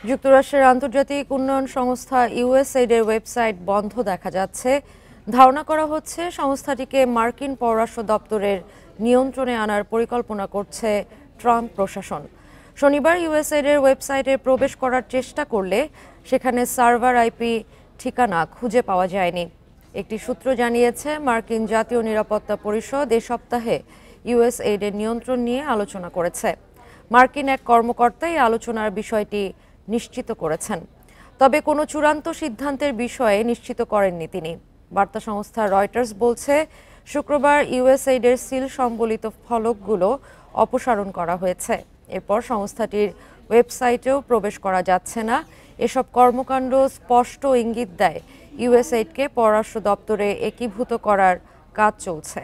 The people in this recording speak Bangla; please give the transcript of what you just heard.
যুক্তরাষ্ট্রের আন্তর্জাতিক উন্নয়ন সংস্থা ইউএসএইডের ওয়েবসাইট বন্ধ দেখা যাচ্ছে। ধারণা করা হচ্ছে সংস্থাটিকে মার্কিন পররাষ্ট্র দপ্তরের নিয়ন্ত্রণে আনার পরিকল্পনা করছে ট্রাম্প প্রশাসন। শনিবার ইউএসএইডের ওয়েবসাইটে প্রবেশ করার চেষ্টা করলে সেখানে সার্ভার আইপি ঠিকানা খুঁজে পাওয়া যায়নি। একটি সূত্র জানিয়েছে, মার্কিন জাতীয় নিরাপত্তা পরিষদ এ সপ্তাহে ইউএসএইডের নিয়ন্ত্রণ নিয়ে আলোচনা করেছে। মার্কিন এক কর্মকর্তা এই আলোচনার বিষয়টি নিশ্চিত করেছেন, তবে কোনো চূড়ান্ত সিদ্ধান্তের বিষয়ে নিশ্চিত করেননি তিনি। বার্তা সংস্থা রয়টার্স বলছে, শুক্রবার ইউএসএইডের সিল সম্বলিত ফলকগুলো অপসারণ করা হয়েছে। এরপর সংস্থাটির ওয়েবসাইটেও প্রবেশ করা যাচ্ছে না। এসব কর্মকাণ্ড স্পষ্ট ইঙ্গিত দেয় ইউএসএইডকে পররাষ্ট্র দপ্তরে একীভূত করার কাজ চলছে।